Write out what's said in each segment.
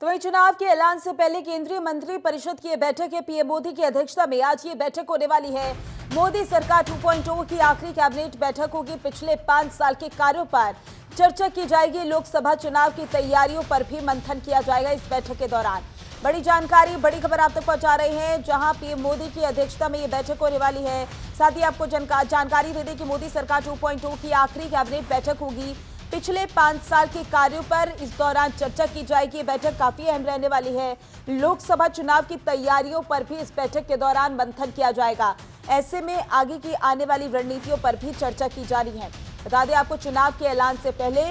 तो वही चुनाव के ऐलान से पहले केंद्रीय मंत्री परिषद की बैठक है। पीएम मोदी की अध्यक्षता में आज ये बैठक होने वाली है। मोदी सरकार 2.0 की आखिरी कैबिनेट बैठक होगी। पिछले 5 साल के कार्यों पर चर्चा की जाएगी। लोकसभा चुनाव की तैयारियों पर भी मंथन किया जाएगा इस बैठक के दौरान। बड़ी जानकारी, बड़ी खबर आप तक पहुंचा रहे हैं, जहां पीएम मोदी की अध्यक्षता में ये बैठक होने वाली है। साथ ही आपको जानकारी दे दें कि मोदी सरकार 2.0 की आखिरी कैबिनेट बैठक होगी। पिछले 5 साल के कार्यों पर इस दौरान चर्चा की जाएगी। ये बैठक काफी अहम रहने वाली है। लोकसभा चुनाव की तैयारियों पर भी इस बैठक के दौरान मंथन किया जाएगा। ऐसे में आगे की आने वाली रणनीतियों पर भी चर्चा की जा रही है। बता दें आपको, चुनाव के ऐलान से पहले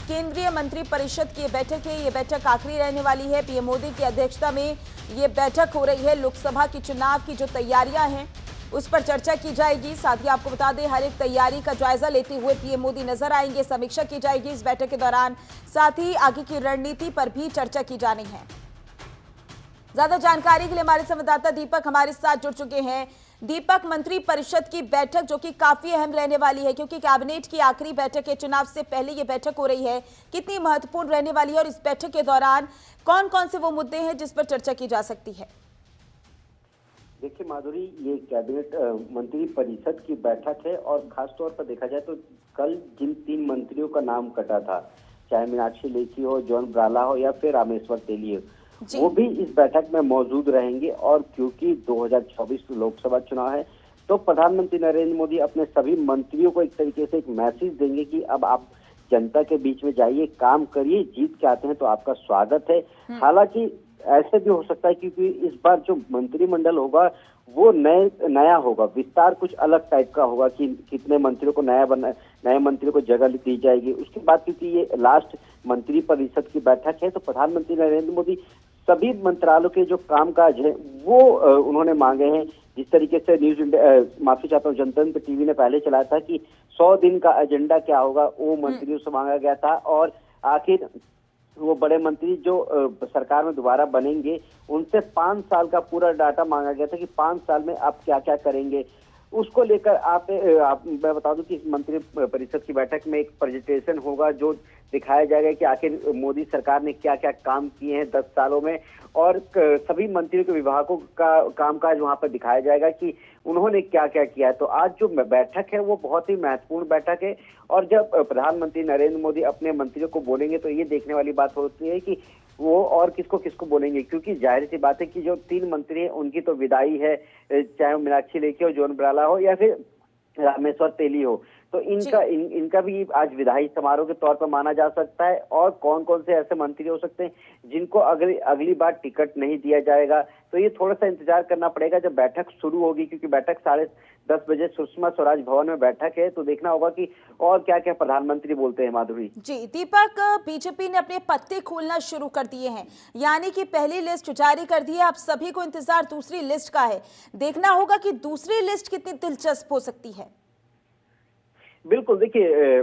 केंद्रीय मंत्री परिषद की बैठक है। ये बैठक आखिरी रहने वाली है। पीएम मोदी की अध्यक्षता में ये बैठक हो रही है। लोकसभा की चुनाव की जो तैयारियां हैं उस पर चर्चा की जाएगी। साथ ही आपको बता दें, हर एक तैयारी का जायजा लेते हुए पीएम मोदी नजर आएंगे। समीक्षा की जाएगी इस बैठक के दौरान। साथ ही आगे की रणनीति पर भी चर्चा की जानी है। ज्यादा जानकारी के लिए हमारे संवाददाता दीपक हमारे साथ जुड़ चुके हैं। दीपक, मंत्री परिषद की बैठक जो कि काफी अहम रहने वाली है, क्योंकि कैबिनेट की आखिरी बैठक है, चुनाव से पहले ये बैठक हो रही है, कितनी महत्वपूर्ण रहने वाली है और इस बैठक के दौरान कौन कौन से वो मुद्दे हैं जिस पर चर्चा की जा सकती है? देखिए माधुरी, ये कैबिनेट मंत्री परिषद की बैठक है और खास तौर पर देखा जाए तो कल जिन 3 मंत्रियों का नाम कटा था, चाहे मीनाक्षी लेखी हो, जॉन ब्राला हो या फिर रामेश्वर तेली हो, वो भी इस बैठक में मौजूद रहेंगे। और क्योंकि 2024 लोकसभा चुनाव है, तो प्रधानमंत्री नरेंद्र मोदी अपने सभी मंत्रियों को एक तरीके से एक मैसेज देंगे कि अब आप जनता के बीच में जाइए, काम करिए, जीत के आते हैं तो आपका स्वागत है। हालांकि ऐसे भी हो सकता है क्योंकि इस बार जो मंत्रिमंडल होगा वो नया होगा, विस्तार कुछ अलग टाइप का होगा कि कितने मंत्रियों को नए मंत्रियों को जगह दी जाएगी। उसके बाद क्योंकि ये लास्ट मंत्री परिषद की बैठक है, तो प्रधानमंत्री नरेंद्र मोदी सभी मंत्रालयों के जो कामकाज है वो उन्होंने मांगे हैं। जिस तरीके से न्यूज इंडिया, माफी चाहता हूँ, जनतंत्र टीवी ने पहले चलाया था कि 100 दिन का एजेंडा क्या होगा, वो मंत्रियों से मांगा गया था। और आखिर वो बड़े मंत्री जो सरकार में दोबारा बनेंगे, उनसे 5 साल का पूरा डाटा मांगा गया था कि 5 साल में आप क्या क्या करेंगे। उसको लेकर मैं बता दूं कि इस मंत्री परिषद की बैठक में एक प्रेजेंटेशन होगा जो दिखाया जाएगा कि आखिर मोदी सरकार ने क्या क्या काम किए हैं 10 सालों में, और सभी मंत्रियों के विभागों का कामकाज वहां पर दिखाया जाएगा कि उन्होंने क्या क्या किया है। तो आज जो बैठक है वो बहुत ही महत्वपूर्ण बैठक है। और जब प्रधानमंत्री नरेंद्र मोदी अपने मंत्रियों को बोलेंगे तो ये देखने वाली बात होती है कि वो और किसको किसको बोलेंगे, क्योंकि जाहिर सी बात है कि जो 3 मंत्री हैं उनकी तो विदाई है, चाहे वो मीनाक्षी लेखी हो, जॉन ब्राला हो या फिर रामेश्वर तेली हो। तो इनका भी आज विदाई समारोह के तौर पर माना जा सकता है। और कौन कौन से ऐसे मंत्री हो सकते हैं जिनको अगली बार टिकट नहीं दिया जाएगा, तो ये थोड़ा सा इंतजार करना पड़ेगा जब बैठक शुरू होगी, क्योंकि बैठक 10:30 बजे सुषमा स्वराज भवन में बैठक है। तो देखना होगा कि और क्या क्या प्रधानमंत्री बोलते हैं। माधुरी जी दीपक, बीजेपी ने अपने पत्ते खोलना शुरू कर दिए हैं, यानी कि पहली लिस्ट जारी कर दी है। आप सभी को इंतजार दूसरी लिस्ट का है। देखना होगा कि दूसरी लिस्ट कितनी दिलचस्प हो सकती है। बिल्कुल, देखिए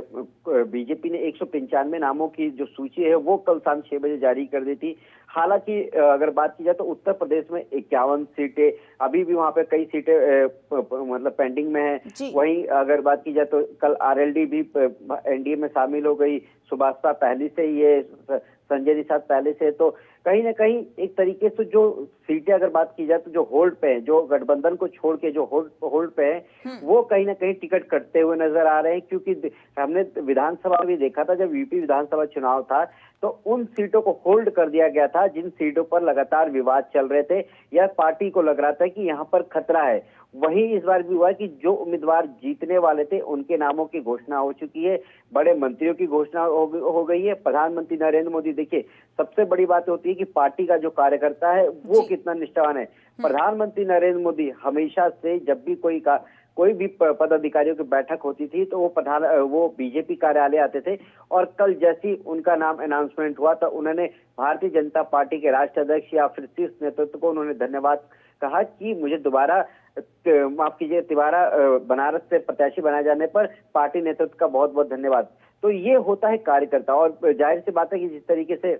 बीजेपी ने 195 नामों की जो सूची है वो कल शाम 6 बजे जारी कर दी थी। हालांकि अगर बात की जाए तो उत्तर प्रदेश में 51 सीटें, अभी भी वहां पे कई सीटें मतलब पेंडिंग में है। वहीं अगर बात की जाए तो कल आरएलडी भी एनडीए में शामिल हो गई। सुभाषपा पहले से ही है, संजय निषाद पहले से। तो कहीं ना कहीं एक तरीके से जो सीटें अगर बात की जाए तो जो होल्ड पे है, जो गठबंधन को छोड़ के जो होल्ड पे है, वो कहीं ना कहीं टिकट कटते हुए नजर आ रहे हैं। क्योंकि हमने विधानसभा में देखा था, जब यूपी विधानसभा चुनाव था तो उन सीटों को होल्ड कर दिया गया था जिन सीटों पर लगातार विवाद चल रहे थे या पार्टी को लग रहा था कि यहाँ पर खतरा है। वहीं इस बार भी हुआ कि जो उम्मीदवार जीतने वाले थे उनके नामों की घोषणा हो चुकी है, बड़े मंत्रियों की घोषणा हो गई है। प्रधानमंत्री नरेंद्र मोदी, देखिए सबसे बड़ी बात होती है कि पार्टी का जो कार्यकर्ता है वो कितना निष्ठावान है। प्रधानमंत्री नरेंद्र मोदी हमेशा से जब भी कोई भी पदाधिकारियों की बैठक होती थी तो वो बीजेपी कार्यालय आते थे। और कल जैसी उनका नाम अनाउंसमेंट हुआ तो उन्होंने भारतीय जनता पार्टी के राष्ट्रीय अध्यक्ष या फिर शीर्ष नेतृत्व को उन्होंने धन्यवाद कहा कि मुझे माफ कीजिए दोबारा बनारस से प्रत्याशी बनाए जाने पर पार्टी नेतृत्व का बहुत बहुत धन्यवाद। तो ये होता है कार्यकर्ता। और जाहिर सी बात है कि जिस तरीके से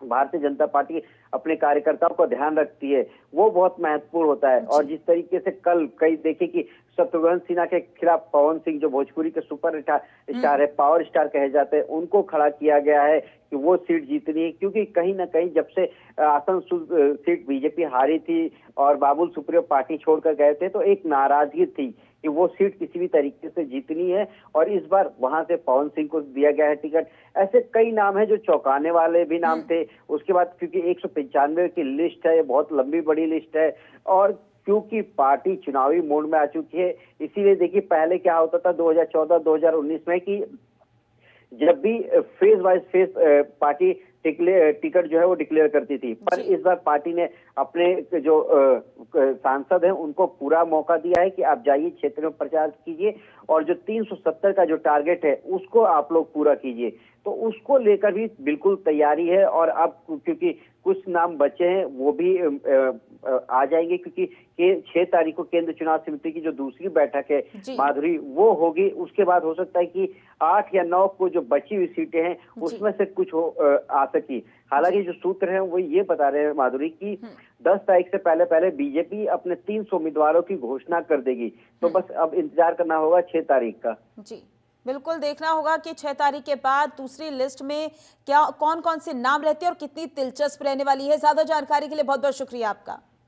भारतीय जनता पार्टी अपने कार्यकर्ताओं का ध्यान रखती है, वो बहुत महत्वपूर्ण होता है। और जिस तरीके से कल कई देखिए कि शत्रुघ्न सिन्हा के खिलाफ पवन सिंह, जो भोजपुरी के सुपर स्टार है, पावर स्टार कहे जाते हैं, उनको खड़ा किया गया है कि वो सीट जीतनी है, क्योंकि कहीं ना कहीं जब से आसन सीट बीजेपी हारी थी और बाबुल सुप्रियो पार्टी छोड़कर गए थे, तो एक नाराजगी थी कि वो सीट किसी भी तरीके से जीतनी है, और इस बार वहां से पवन सिंह को दिया गया है टिकट। ऐसे कई नाम हैं जो चौंकाने वाले भी नाम थे। उसके बाद क्योंकि 195 की लिस्ट है, बहुत लंबी बड़ी लिस्ट है, और क्योंकि पार्टी चुनावी मोड में आ चुकी है, इसीलिए देखिए पहले क्या होता था 2014-2019 में कि जब भी phase wise phase party ticket जो है वो डिक्लेयर करती थी, पर इस बार पार्टी ने अपने जो सांसद हैं उनको पूरा मौका दिया है कि आप जाइए क्षेत्र में प्रचार कीजिए, और जो 370 का जो टारगेट है उसको आप लोग पूरा कीजिए। तो उसको लेकर भी बिल्कुल तैयारी है, और अब क्योंकि कुछ नाम बचे हैं वो भी आ जाएंगे, क्योंकि 6 तारीख को केंद्र चुनाव समिति की जो दूसरी बैठक है माधुरी, वो होगी। उसके बाद हो सकता है कि 8 या 9 को जो बची हुई सीटें हैं उसमें से कुछ आ सकी। हालांकि जो सूत्र हैं वो ये बता रहे हैं माधुरी कि 10 तारीख से पहले पहले बीजेपी अपने 300 उम्मीदवारों की घोषणा कर देगी। तो बस अब इंतजार करना होगा 6 तारीख का। जी बिल्कुल, देखना होगा कि 6 तारीख के बाद दूसरी लिस्ट में क्या कौन कौन से नाम रहते हैं और कितनी दिलचस्प रहने वाली है। ज्यादा जानकारी के लिए बहुत बहुत शुक्रिया आपका।